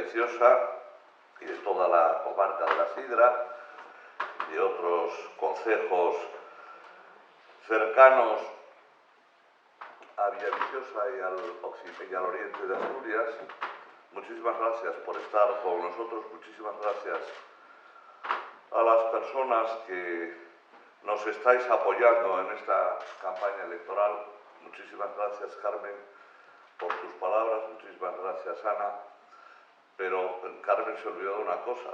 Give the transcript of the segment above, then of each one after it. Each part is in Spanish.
Villaviciosa y de toda la comarca de la Sidra, de otros concejos cercanos a Villaviciosa y al oriente de Asturias. Muchísimas gracias por estar con nosotros, muchísimas gracias a las personas que nos estáis apoyando en esta campaña electoral. Muchísimas gracias, Carmen, por tus palabras, muchísimas gracias, Ana, pero Carmen se olvidó de una cosa,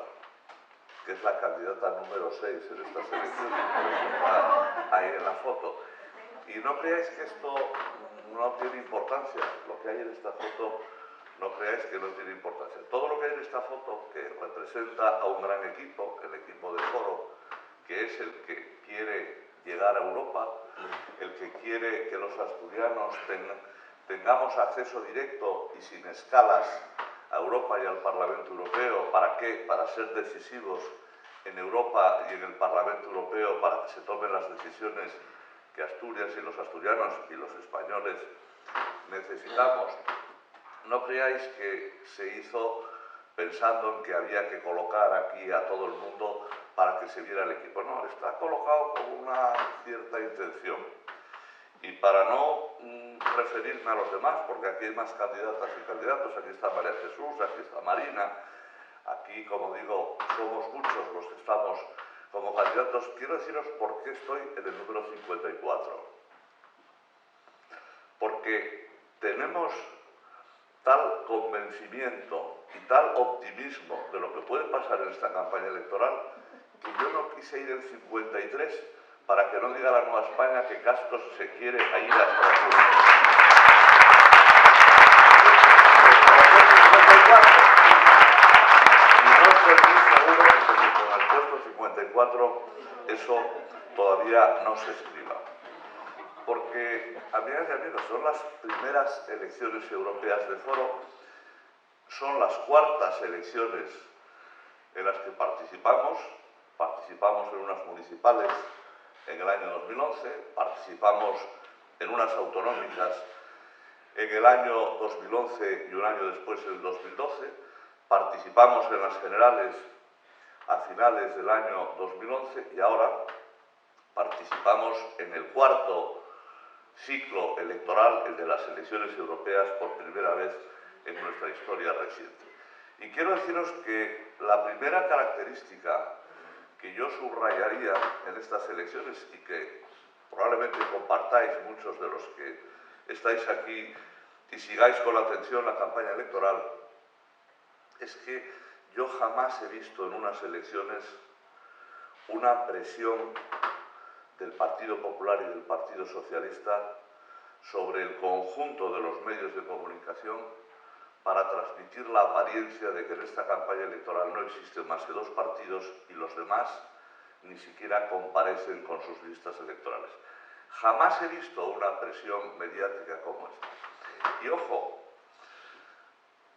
que es la candidata número 6 en estas elecciones, está ahí en la foto. Y no creáis que esto no tiene importancia, lo que hay en esta foto, no creáis que no tiene importancia. Todo lo que hay en esta foto, que representa a un gran equipo, el equipo de Foro, que es el que quiere llegar a Europa, el que quiere que los asturianos tengamos acceso directo y sin escalas a Europa y al Parlamento Europeo. ¿Para qué? Para ser decisivos en Europa y en el Parlamento Europeo, para que se tomen las decisiones que Asturias y los asturianos y los españoles necesitamos. No creáis que se hizo pensando en que había que colocar aquí a todo el mundo para que se viera el equipo. No, está colocado con una cierta intención. Y para no referirme a los demás, porque aquí hay más candidatas y candidatos, aquí está María Jesús, aquí está Marina, aquí, como digo, somos muchos los que estamos como candidatos. Quiero deciros por qué estoy en el número 54. Porque tenemos tal convencimiento y tal optimismo de lo que puede pasar en esta campaña electoral que yo no quise ir en 53 para que no diga la Nueva España que Castos se quiere ir a Estrasburgo. Y no estoy muy seguro de que con el puesto 54 eso todavía no se escriba. Porque, amigas y amigos, son las primeras elecciones europeas de Foro, son las cuartas elecciones en las que participamos en unas municipales en el año 2011, participamos en unas autonómicas en el año 2011 y un año después, en el 2012, participamos en las generales a finales del año 2011 y ahora participamos en el cuarto ciclo electoral, el de las elecciones europeas, por primera vez en nuestra historia reciente. Y quiero deciros que la primera característica que yo subrayaría en estas elecciones y que probablemente compartáis muchos de los que estáis aquí y sigáis con atención la campaña electoral, es que yo jamás he visto en unas elecciones una presión del Partido Popular y del Partido Socialista sobre el conjunto de los medios de comunicación para transmitir la apariencia de que en esta campaña electoral no existen más que dos partidos y los demás ni siquiera comparecen con sus listas electorales. Jamás he visto una presión mediática como esta. Y ojo,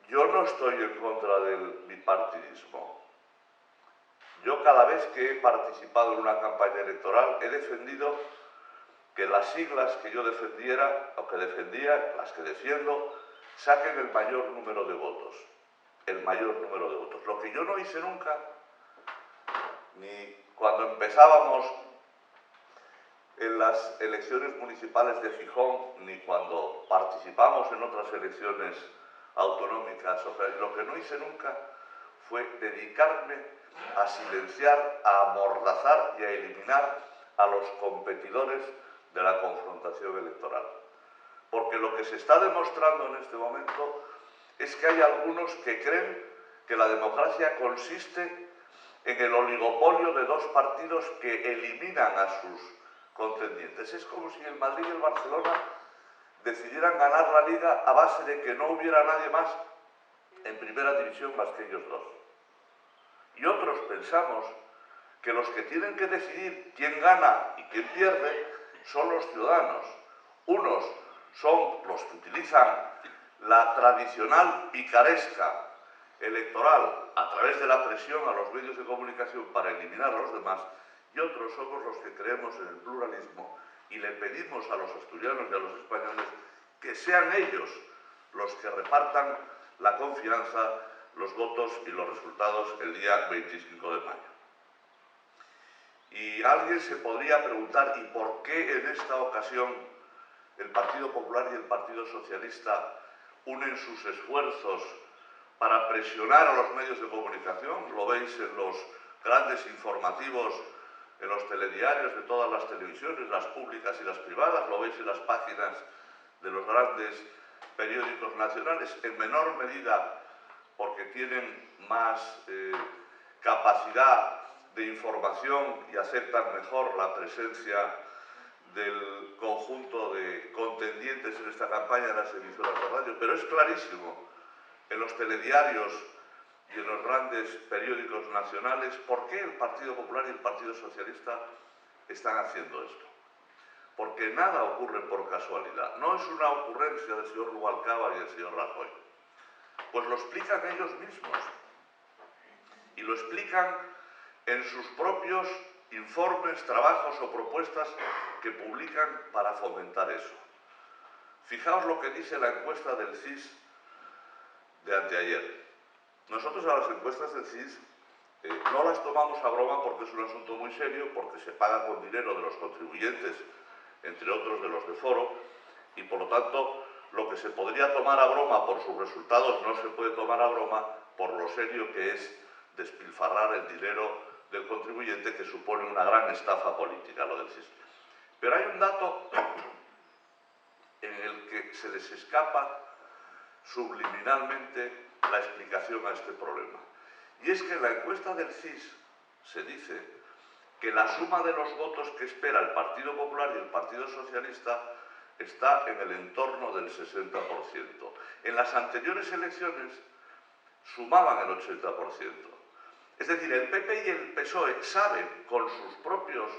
yo no estoy en contra del bipartidismo. Yo cada vez que he participado en una campaña electoral he defendido que las siglas que yo defendiera o que defendía, las que defiendo, saquen el mayor número de votos. El mayor número de votos. Lo que yo no hice nunca, ni cuando empezábamos en las elecciones municipales de Gijón, ni cuando participamos en otras elecciones autonómicas, o sea, lo que no hice nunca fue dedicarme a silenciar, a amordazar y a eliminar a los competidores de la confrontación electoral. Porque lo que se está demostrando en este momento es que hay algunos que creen que la democracia consiste en el oligopolio de dos partidos que eliminan a sus contendientes. Es como si el Madrid y el Barcelona decidieran ganar la Liga a base de que no hubiera nadie más en primera división más que ellos dos. Y otros pensamos que los que tienen que decidir quién gana y quién pierde son los ciudadanos. Unos son los que utilizan la tradicional picaresca electoral a través de la presión a los medios de comunicación para eliminar a los demás, y otros somos los que creemos en el pluralismo y le pedimos a los asturianos y a los españoles que sean ellos los que repartan la confianza los votos y los resultados el día 25 de mayo. Y alguien se podría preguntar, ¿y por qué en esta ocasión el Partido Popular y el Partido Socialista unen sus esfuerzos para presionar a los medios de comunicación? Lo veis en los grandes informativos, en los telediarios de todas las televisiones, las públicas y las privadas, lo veis en las páginas de los grandes periódicos nacionales, en menor medida porque tienen más capacidad de información y aceptan mejor la presencia del conjunto de contendientes en esta campaña de las emisoras de radio, pero es clarísimo en los telediarios y en los grandes periódicos nacionales por qué el Partido Popular y el Partido Socialista están haciendo esto. Porque nada ocurre por casualidad, no es una ocurrencia del señor Rubalcaba y del señor Rajoy. Pues lo explican ellos mismos y lo explican en sus propios informes, trabajos o propuestas que publican para fomentar eso. Fijaos lo que dice la encuesta del CIS de anteayer. Nosotros a las encuestas del CIS no las tomamos a broma porque es un asunto muy serio, porque se paga con dinero de los contribuyentes, entre otros de los de Foro, y por lo tanto lo que se podría tomar a broma por sus resultados no se puede tomar a broma por lo serio que es despilfarrar el dinero del contribuyente, que supone una gran estafa política, lo del CIS. Pero hay un dato en el que se les escapa subliminalmente la explicación a este problema. Y es que en la encuesta del CIS se dice que la suma de los votos que espera el Partido Popular y el Partido Socialista está en el entorno del 60%. En las anteriores elecciones sumaban el 80%. Es decir, el PP y el PSOE saben con sus propios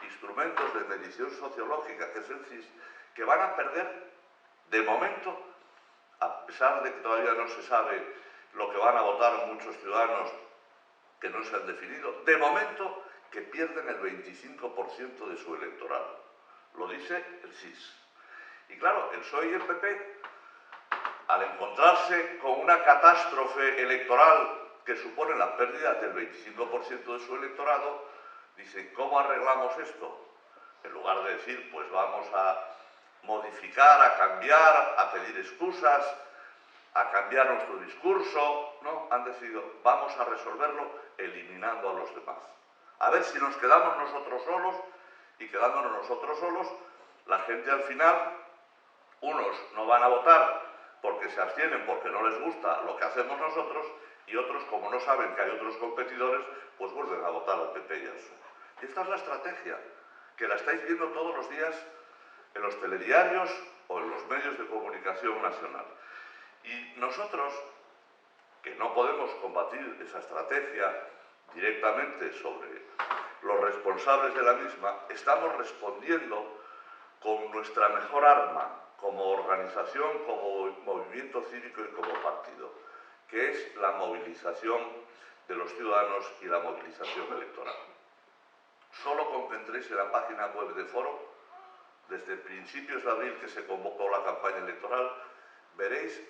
instrumentos de medición sociológica, que es el CIS, que van a perder de momento, a pesar de que todavía no se sabe lo que van a votar muchos ciudadanos que no se han definido, de momento que pierden el 25% de su electorado. Lo dice el CIS. Y claro, el PSOE y el PP, al encontrarse con una catástrofe electoral que supone la pérdida del 25% de su electorado, dicen, ¿cómo arreglamos esto? En lugar de decir, pues vamos a modificar, a cambiar, a pedir excusas, a cambiar nuestro discurso, no, han decidido, vamos a resolverlo eliminando a los demás. A ver si nos quedamos nosotros solos, y quedándonos nosotros solos, la gente al final, unos no van a votar porque se abstienen, porque no les gusta lo que hacemos nosotros, y otros, como no saben que hay otros competidores, pues vuelven a votar al PP y al PSOE. Y esta es la estrategia, que la estáis viendo todos los días en los telediarios o en los medios de comunicación nacional. Y nosotros, que no podemos combatir esa estrategia directamente sobre los responsables de la misma, estamos respondiendo con nuestra mejor arma como organización, como movimiento cívico y como partido, que es la movilización de los ciudadanos y la movilización electoral. Solo con que entréis en la página web de Foro, desde principios de abril que se convocó la campaña electoral, veréis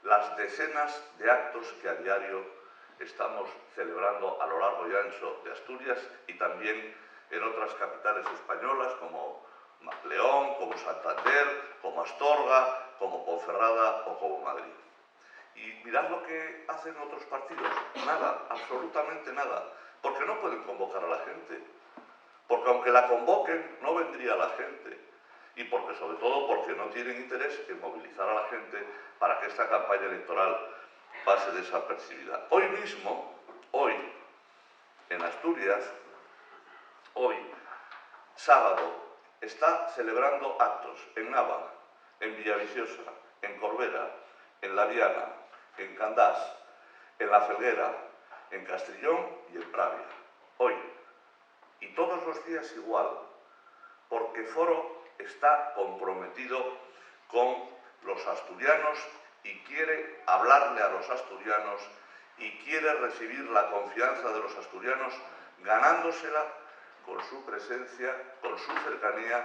las decenas de actos que a diario estamos celebrando a lo largo y ancho de Asturias y también en otras capitales españolas como León, como Santander, como Astorga, como Ponferrada o como Madrid. Y mirad lo que hacen otros partidos. Nada, absolutamente nada. Porque no pueden convocar a la gente. Porque aunque la convoquen, no vendría la gente. Y porque, sobre todo, porque no tienen interés en movilizar a la gente para que esta campaña electoral pase desapercibida. Hoy mismo, hoy, en Asturias, hoy, sábado, está celebrando actos en Nava, en Villaviciosa, en Corbera, en La Diana, en Candás, en La Felguera, en Castrillón y en Pravia. Hoy. Y todos los días igual, porque Foro está comprometido con los asturianos y quiere hablarle a los asturianos y quiere recibir la confianza de los asturianos, ganándosela con su presencia, con su cercanía,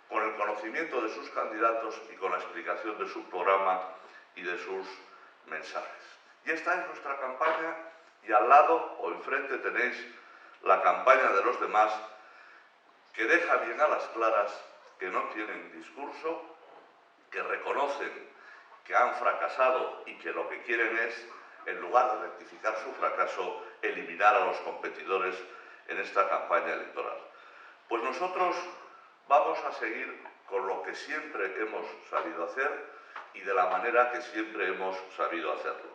con el conocimiento de sus candidatos y con la explicación de su programa y de sus mensajes. Y esta es nuestra campaña, y al lado o enfrente tenéis la campaña de los demás, que deja bien a las claras que no tienen discurso, que reconocen que han fracasado y que lo que quieren es, en lugar de rectificar su fracaso, eliminar a los competidores en esta campaña electoral. Pues nosotros vamos a seguir con lo que siempre hemos sabido hacer y de la manera que siempre hemos sabido hacerlo,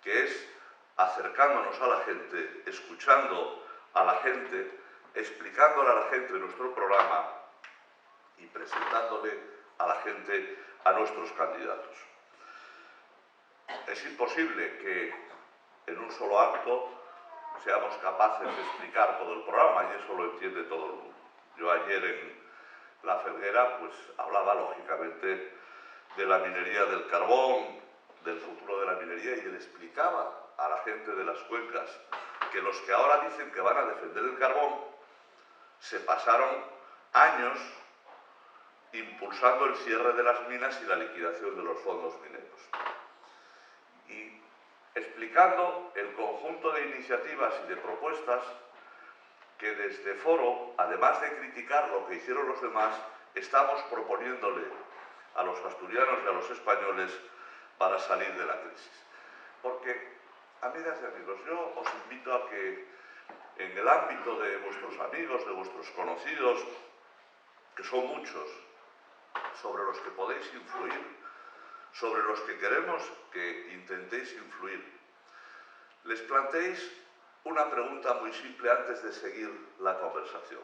que es acercándonos a la gente, escuchando a la gente, explicándole a la gente nuestro programa y presentándole a la gente a nuestros candidatos. Es imposible que en un solo acto seamos capaces de explicar todo el programa, y eso lo entiende todo el mundo. Yo ayer en La Felguera pues hablaba lógicamente de la minería del carbón, del futuro de la minería, y le explicaba a la gente de las cuencas que los que ahora dicen que van a defender el carbón se pasaron años impulsando el cierre de las minas y la liquidación de los fondos mineros. Y explicando el conjunto de iniciativas y de propuestas que desde Foro, además de criticar lo que hicieron los demás, estamos proponiéndole a los asturianos y a los españoles para salir de la crisis. Porque, amigas y amigos, yo os invito a que en el ámbito de vuestros amigos, de vuestros conocidos, que son muchos, sobre los que podéis influir, sobre los que queremos que intentéis influir, les planteéis una pregunta muy simple antes de seguir la conversación.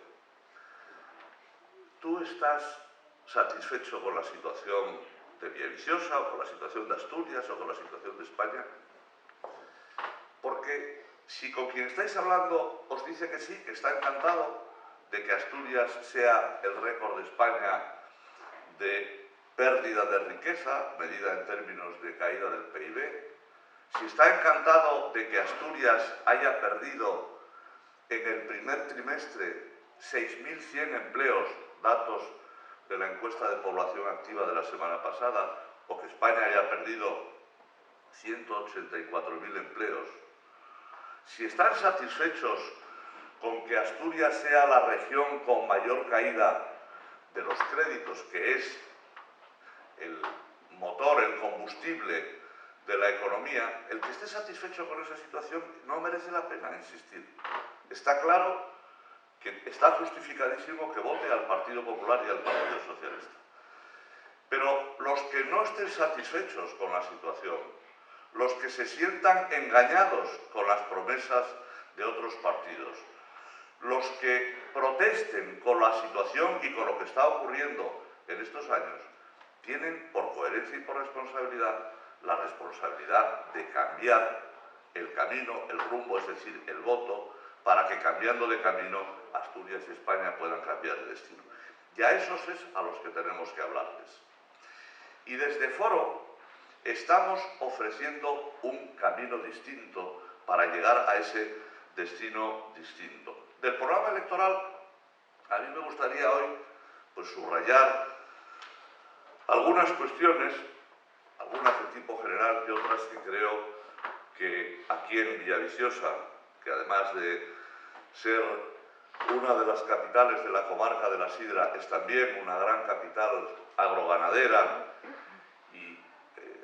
¿Tú estás satisfecho con la situación de Villaviciosa, o con la situación de Asturias, o con la situación de España? Porque si con quien estáis hablando os dice que sí, que está encantado de que Asturias sea el récord de España de pérdida de riqueza, medida en términos de caída del PIB, si está encantado de que Asturias haya perdido en el primer trimestre 6.100 empleos, datos de la encuesta de población activa de la semana pasada, o que España haya perdido 184.000 empleos, si están satisfechos con que Asturias sea la región con mayor caída de los créditos, que es el motor, el combustible de la economía, el que esté satisfecho con esa situación no merece la pena insistir. Está claro que está justificadísimo que vote al Partido Popular y al Partido Socialista. Pero los que no estén satisfechos con la situación, los que se sientan engañados con las promesas de otros partidos, los que protesten con la situación y con lo que está ocurriendo en estos años, tienen por coherencia y por responsabilidad la responsabilidad de cambiar el camino, el rumbo, es decir, el voto, para que cambiando de camino Asturias y España puedan cambiar de destino. Y a esos es a los que tenemos que hablarles. Y desde Foro estamos ofreciendo un camino distinto para llegar a ese destino distinto. Del programa electoral, a mí me gustaría hoy pues subrayar algunas cuestiones, algunas de tipo general y otras que creo que aquí en Villaviciosa, que además de ser una de las capitales de la comarca de la Sidra, es también una gran capital agroganadera y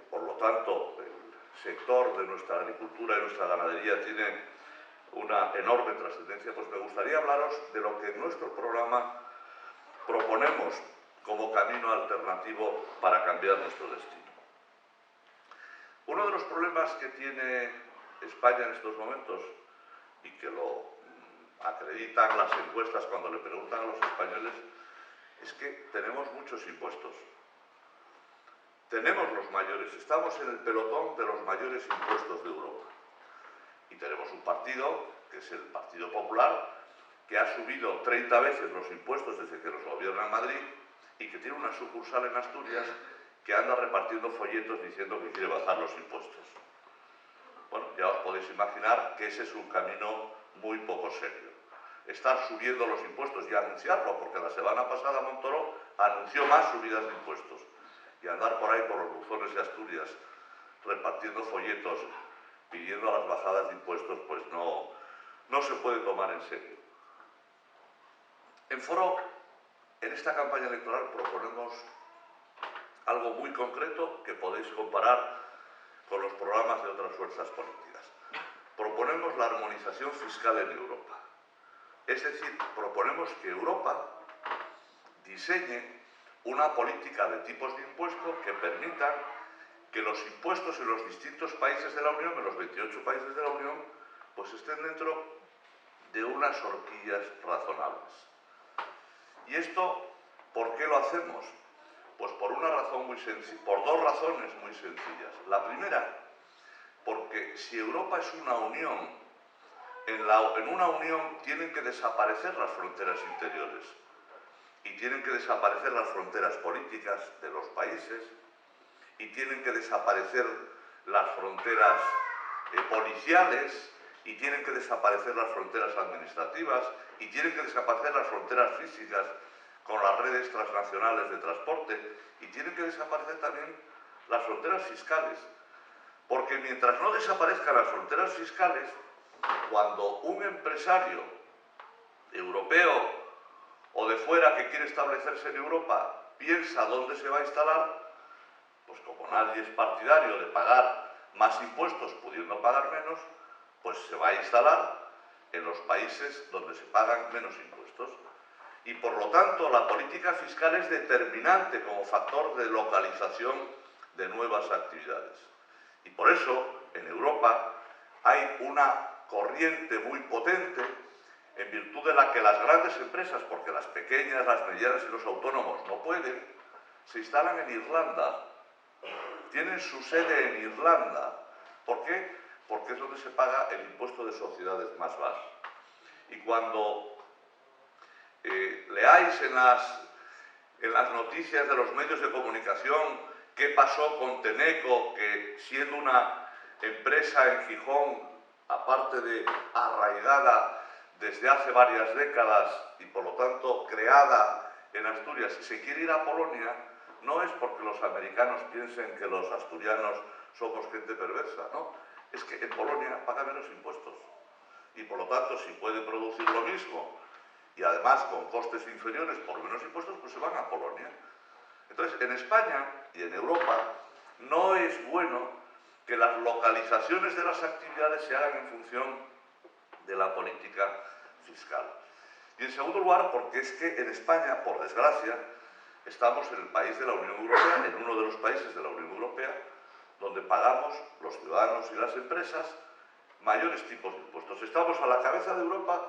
por lo tanto el sector de nuestra agricultura y nuestra ganadería tiene una enorme trascendencia, pues me gustaría hablaros de lo que en nuestro programa proponemos como camino alternativo para cambiar nuestro destino. Uno de los problemas que tiene España en estos momentos, y que lo acreditan las encuestas cuando le preguntan a los españoles, es que tenemos muchos impuestos. Tenemos los mayores, estamos en el pelotón de los mayores impuestos de Europa. Y tenemos un partido, que es el Partido Popular, que ha subido 30 veces los impuestos desde que nos gobierna en Madrid y que tiene una sucursal en Asturias que anda repartiendo folletos diciendo que quiere bajar los impuestos. Bueno, ya os podéis imaginar que ese es un camino muy poco serio. Estar subiendo los impuestos y anunciarlo, porque la semana pasada Montoro anunció más subidas de impuestos, y andar por ahí por los buzones de Asturias repartiendo folletos pidiendo las bajadas de impuestos, pues no se puede tomar en serio. En Foro, en esta campaña electoral, proponemos algo muy concreto que podéis comparar con los programas de otras fuerzas políticas. Proponemos la armonización fiscal en Europa. Es decir, proponemos que Europa diseñe una política de tipos de impuestos que permitan que los impuestos en los distintos países de la Unión, en los 28 países de la Unión, pues estén dentro de unas horquillas razonables. ¿Y esto por qué lo hacemos? Pues por una razón muy sencilla, por dos razones muy sencillas. La primera, porque si Europa es una unión, en una unión tienen que desaparecer las fronteras interiores y tienen que desaparecer las fronteras políticas de los países y tienen que desaparecer las fronteras policiales y tienen que desaparecer las fronteras administrativas y tienen que desaparecer las fronteras físicas con las redes transnacionales de transporte y tienen que desaparecer también las fronteras fiscales. Porque mientras no desaparezcan las fronteras fiscales, cuando un empresario europeo o de fuera que quiere establecerse en Europa piensa dónde se va a instalar, pues como nadie es partidario de pagar más impuestos pudiendo pagar menos, pues se va a instalar en los países donde se pagan menos impuestos. Y por lo tanto la política fiscal es determinante como factor de localización de nuevas actividades. Y por eso en Europa hay una corriente muy potente en virtud de la que las grandes empresas, porque las pequeñas, las medianas y los autónomos no pueden, se instalan en Irlanda, tienen su sede en Irlanda. ¿Por qué? Porque es donde se paga el impuesto de sociedades más bajo. Y cuando leáis en las noticias de los medios de comunicación qué pasó con Tenneco, que siendo una empresa en Gijón, aparte de arraigada desde hace varias décadas y por lo tanto creada en Asturias, se quiere ir a Polonia, no es porque los americanos piensen que los asturianos somos gente perversa, no, es que en Polonia paga menos impuestos y por lo tanto si puede producir lo mismo y además con costes inferiores por menos impuestos, pues se van a Polonia. Entonces, en España y en Europa no es bueno que las localizaciones de las actividades se hagan en función de la política fiscal. Y en segundo lugar, porque es que en España, por desgracia, estamos en el país de la Unión Europea, en uno de los países de la Unión Europea, donde pagamos, los ciudadanos y las empresas, mayores tipos de impuestos. Estamos a la cabeza de Europa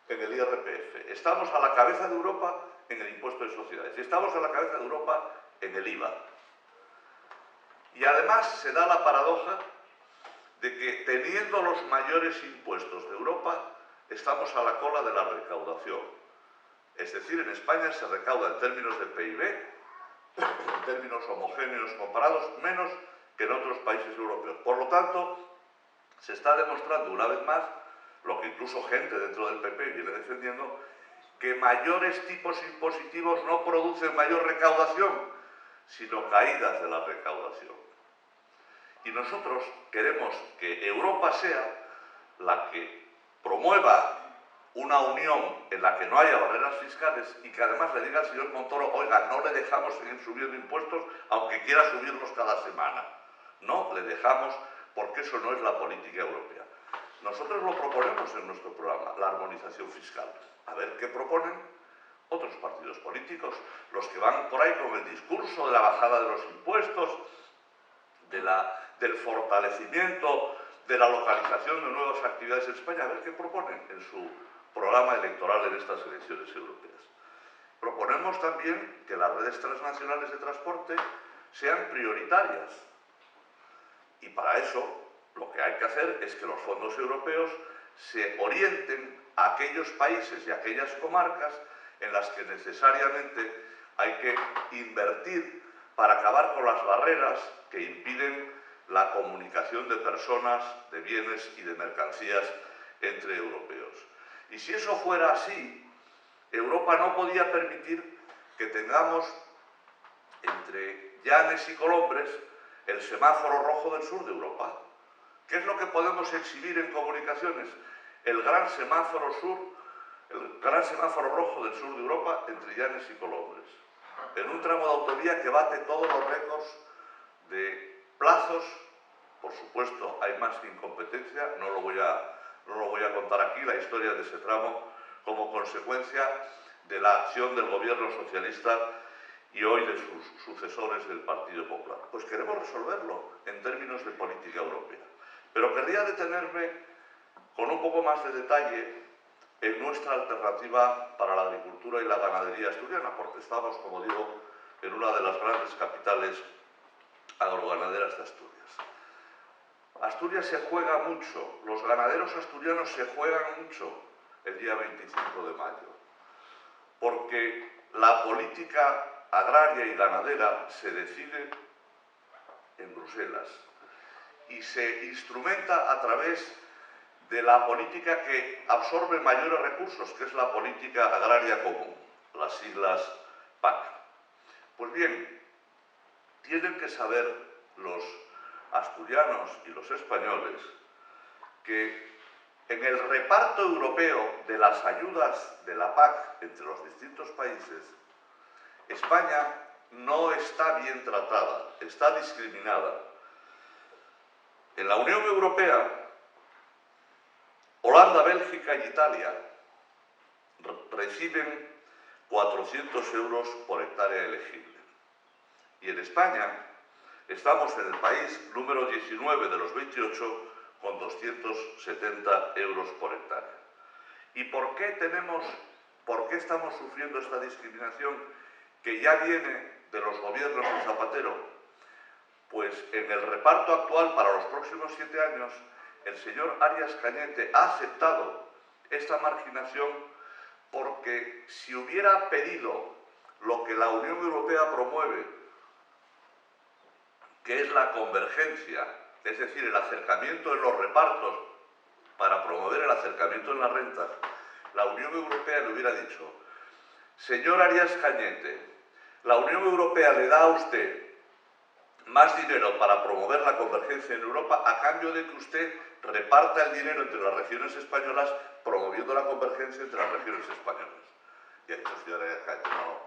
en el IRPF, estamos a la cabeza de Europa en el impuesto de sociedades y estamos a la cabeza de Europa en el IVA. Y además se da la paradoja de que teniendo los mayores impuestos de Europa, estamos a la cola de la recaudación. Es decir, en España se recauda en términos de PIB, en términos homogéneos comparados, menos que en otros países europeos. Por lo tanto, se está demostrando una vez más, lo que incluso gente dentro del PP viene defendiendo, que mayores tipos impositivos no producen mayor recaudación, sino caídas de la recaudación. Y nosotros queremos que Europa sea la que promueva una unión en la que no haya barreras fiscales y que además le diga al señor Montoro, oiga, no le dejamos seguir subiendo impuestos aunque quiera subirlos cada semana. No le dejamos porque eso no es la política europea. Nosotros lo proponemos en nuestro programa, la armonización fiscal. A ver qué proponen otros partidos políticos, los que van por ahí con el discurso de la bajada de los impuestos, del fortalecimiento de la localización de nuevas actividades en España, a ver qué proponen en su programa electoral en estas elecciones europeas. Proponemos también que las redes transnacionales de transporte sean prioritarias y para eso lo que hay que hacer es que los fondos europeos se orienten a aquellos países y a aquellas comarcas en las que necesariamente hay que invertir para acabar con las barreras que impiden la comunicación de personas, de bienes y de mercancías entre europeos. Y si eso fuera así, Europa no podía permitir que tengamos entre Llanes y Colombres el semáforo rojo del sur de Europa. ¿Qué es lo que podemos exhibir en comunicaciones? El gran semáforo sur, el gran semáforo rojo del sur de Europa entre Llanes y Colondres, en un tramo de autovía que bate todos los récords de plazos. Por supuesto, hay más incompetencia, no lo voy a contar aquí, la historia de ese tramo, como consecuencia de la acción del gobierno socialista y hoy de sus sucesores del Partido Popular. Pues queremos resolverlo en términos de política europea. Pero querría detenerme con un poco más de detalle en nuestra alternativa para la agricultura y la ganadería asturiana, porque estamos, como digo, en una de las grandes capitales agroganaderas de Asturias. Asturias se juega mucho, los ganaderos asturianos se juegan mucho el día 25 de mayo, porque la política agraria y ganadera se decide en Bruselas y se instrumenta a través de la política que absorbe mayores recursos, que es la política agraria común, las siglas PAC. Pues bien, tienen que saber los asturianos y los españoles que en el reparto europeo de las ayudas de la PAC entre los distintos países, España no está bien tratada, está discriminada. En la Unión Europea, Holanda, Bélgica y Italia reciben 400 euros por hectárea elegible. Y en España estamos en el país número 19 de los 28 con 270 euros por hectárea. ¿Y por qué estamos sufriendo esta discriminación que ya viene de los gobiernos de Zapatero? Pues en el reparto actual para los próximos 7 años, el señor Arias Cañete ha aceptado esta marginación porque si hubiera pedido lo que la Unión Europea promueve, que es la convergencia, es decir, el acercamiento en los repartos para promover el acercamiento en las rentas, la Unión Europea le hubiera dicho: señor Arias Cañete, la Unión Europea le da a usted más dinero para promover la convergencia en Europa a cambio de que usted reparta el dinero entre las regiones españolas promoviendo la convergencia entre las regiones españolas. Y ha dicho el señor Arias Cañete: no,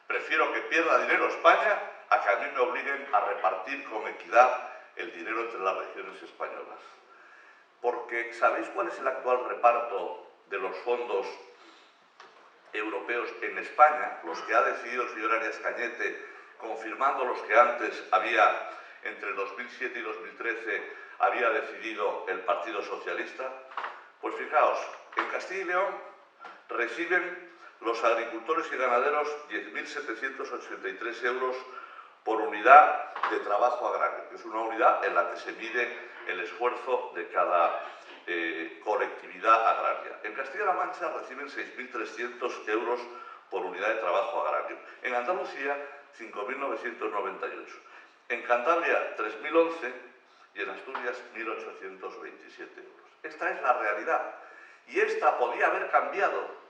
prefiero que pierda dinero España a que a mí me obliguen a repartir con equidad el dinero entre las regiones españolas. Porque ¿sabéis cuál es el actual reparto de los fondos europeos en España? Los que ha decidido el señor Arias Cañete, confirmando los que antes había, entre 2007 y 2013, había decidido el Partido Socialista. Pues fijaos, en Castilla y León reciben los agricultores y ganaderos 10.783 euros por unidad de trabajo agrario, que es una unidad en la que se mide el esfuerzo de cada colectividad agraria. En Castilla-La Mancha reciben 6.300 euros por unidad de trabajo agrario. En Andalucía, 5.998. En Cantabria, 3.011 y en Asturias, 1.827 euros. Esta es la realidad. Y esta podía haber cambiado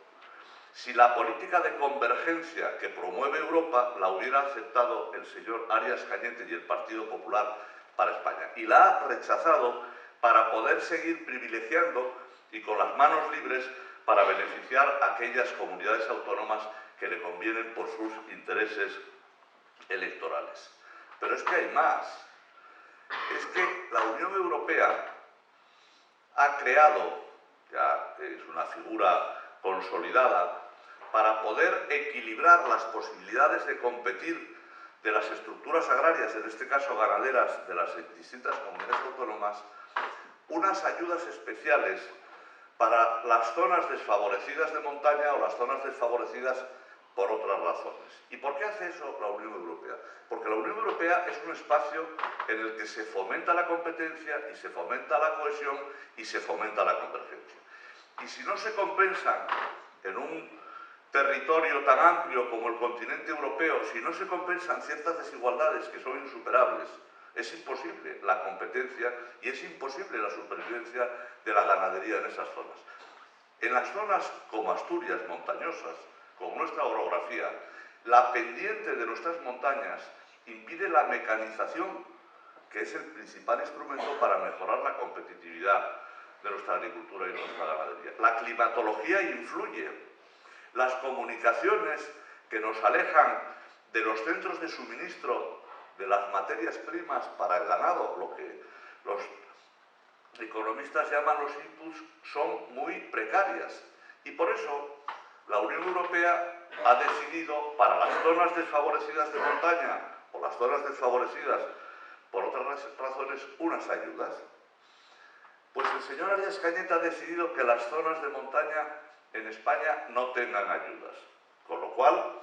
si la política de convergencia que promueve Europa la hubiera aceptado el señor Arias Cañete y el Partido Popular para España. Y la ha rechazado para poder seguir privilegiando y con las manos libres para beneficiar a aquellas comunidades autónomas que le convienen por sus intereses electorales. Pero es que hay más. Es que la Unión Europea ha creado, ya es una figura consolidada, para poder equilibrar las posibilidades de competir de las estructuras agrarias, en este caso ganaderas, de las distintas comunidades autónomas, unas ayudas especiales para las zonas desfavorecidas de montaña o las zonas desfavorecidas por otras razones. ¿Y por qué hace eso la Unión Europea? Porque la Unión Europea es un espacio en el que se fomenta la competencia y se fomenta la cohesión y se fomenta la convergencia. Y si no se compensan en un territorio tan amplio como el continente europeo, si no se compensan ciertas desigualdades que son insuperables, es imposible la competencia y es imposible la supervivencia de la ganadería en esas zonas. En las zonas como Asturias, montañosas, con nuestra orografía, la pendiente de nuestras montañas impide la mecanización que es el principal instrumento para mejorar la competitividad de nuestra agricultura y nuestra ganadería. La climatología influye. Las comunicaciones que nos alejan de los centros de suministro de las materias primas para el ganado, lo que los economistas llaman los inputs, son muy precarias. Y por eso la Unión Europea ha decidido, para las zonas desfavorecidas de montaña o las zonas desfavorecidas por otras razones, unas ayudas. Pues el señor Arias Cañete ha decidido que las zonas de montaña en España no tengan ayudas, con lo cual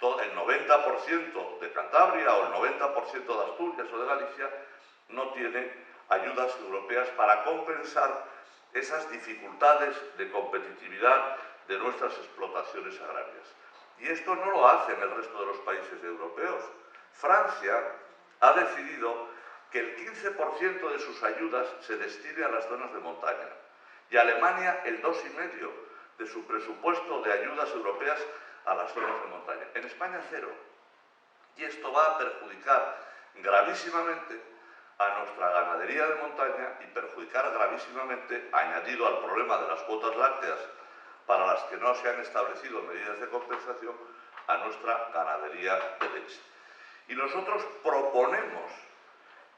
el 90% de Cantabria o el 90% de Asturias o de Galicia no tiene ayudas europeas para compensar esas dificultades de competitividad de nuestras explotaciones agrarias. Y esto no lo hacen el resto de los países europeos. Francia ha decidido que el 15% de sus ayudas se destine a las zonas de montaña y Alemania el 2,5% de su presupuesto de ayudas europeas a las zonas de montaña. En España, 0. Y esto va a perjudicar gravísimamente a nuestra ganadería de montaña y perjudicar gravísimamente, añadido al problema de las cuotas lácteas para las que no se han establecido medidas de compensación, a nuestra ganadería de leche. Y nosotros proponemos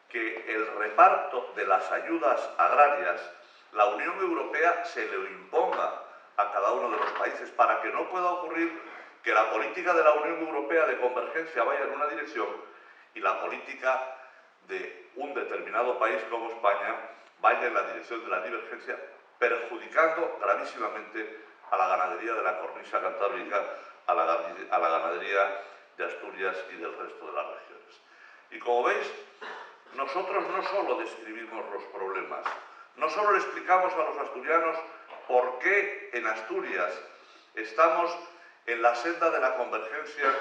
que el reparto de las ayudas agrarias, la Unión Europea se lo imponga a cada uno de los países para que no pueda ocurrir que la política de la Unión Europea de convergencia vaya en una dirección y la política de un determinado país como España vaya en la dirección de la divergencia, perjudicando gravísimamente a la ganadería de la cornisa cantábrica, a la ganadería de Asturias y del resto de las regiones. Y como veis, nosotros no solo describimos los problemas, no solo le explicamos a los asturianos por qué en Asturias estamos en la senda de la convergencia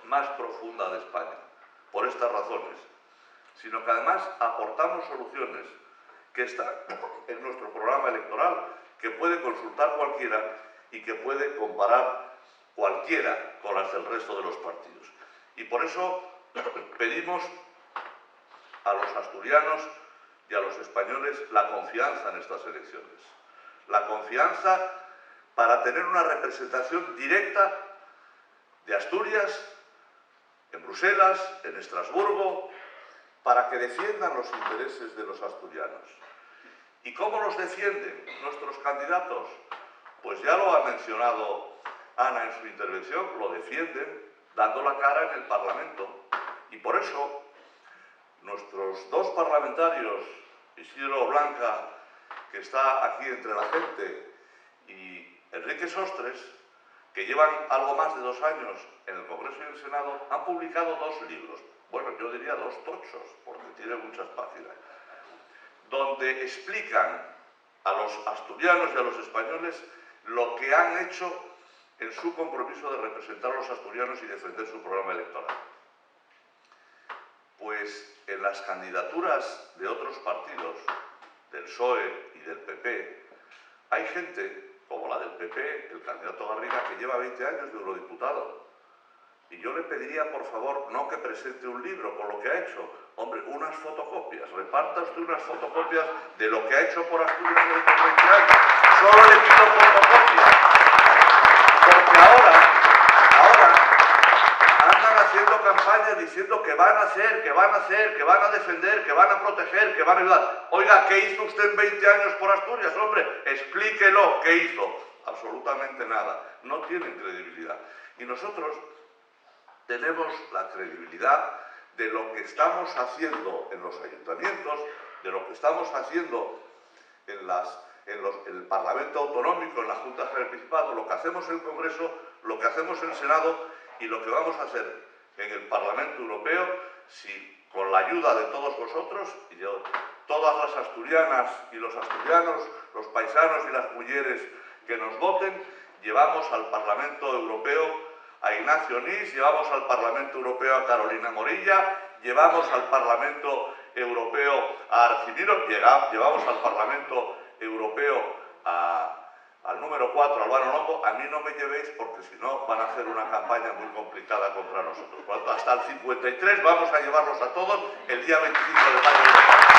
más profunda de España, por estas razones, sino que además aportamos soluciones que están en nuestro programa electoral, que puede consultar cualquiera y que puede comparar cualquiera con las del resto de los partidos. Y por eso pedimos a los asturianos y a los españoles la confianza en estas elecciones. La confianza para tener una representación directa de Asturias en Bruselas, en Estrasburgo, para que defiendan los intereses de los asturianos. ¿Y cómo los defienden nuestros candidatos? Pues ya lo ha mencionado Ana en su intervención, lo defienden dando la cara en el Parlamento. Y por eso nuestros dos parlamentarios, Isidro Blanca, que está aquí entre la gente, y Enrique Sostres, que llevan algo más de 2 años en el Congreso y el Senado, han publicado 2 libros, bueno, yo diría 2 tochos, porque tiene muchas páginas, donde explican a los asturianos y a los españoles lo que han hecho en su compromiso de representar a los asturianos y defender su programa electoral. Pues en las candidaturas de otros partidos, del PSOE y del PP, hay gente, como la del PP, el candidato Garriga, que lleva 20 años de eurodiputado. Y yo le pediría, por favor, no que presente un libro con lo que ha hecho. Hombre, unas fotocopias. Reparta usted unas fotocopias de lo que ha hecho por Asturias en estos 20 años. Solo le pido fotocopias. Porque ahora andan haciendo campaña diciendo que van a hacer, que van a hacer, que van a defender, que van a proteger, que van a ayudar. Oiga, ¿qué hizo usted en 20 años por Asturias? Hombre, explíquelo, ¿qué hizo? Absolutamente nada. No tienen credibilidad. Y nosotros tenemos la credibilidad de lo que estamos haciendo en los ayuntamientos, de lo que estamos haciendo en el Parlamento Autonómico, en la Junta General del Principado, lo que hacemos en el Congreso, lo que hacemos en el Senado y lo que vamos a hacer en el Parlamento Europeo, si con la ayuda de todos vosotros, y yo, todas las asturianas y los asturianos, los paisanos y las mujeres que nos voten, llevamos al Parlamento Europeo a Ignacio Nis, llevamos al Parlamento Europeo a Carolina Morilla, llevamos al Parlamento Europeo a Arcimiro, llevamos al Parlamento Europeo a al número 4, Albano Longo, a mí no me llevéis porque si no van a hacer una campaña muy complicada contra nosotros. Por lo tanto, hasta el 53 vamos a llevarlos a todos el día 25 de mayo.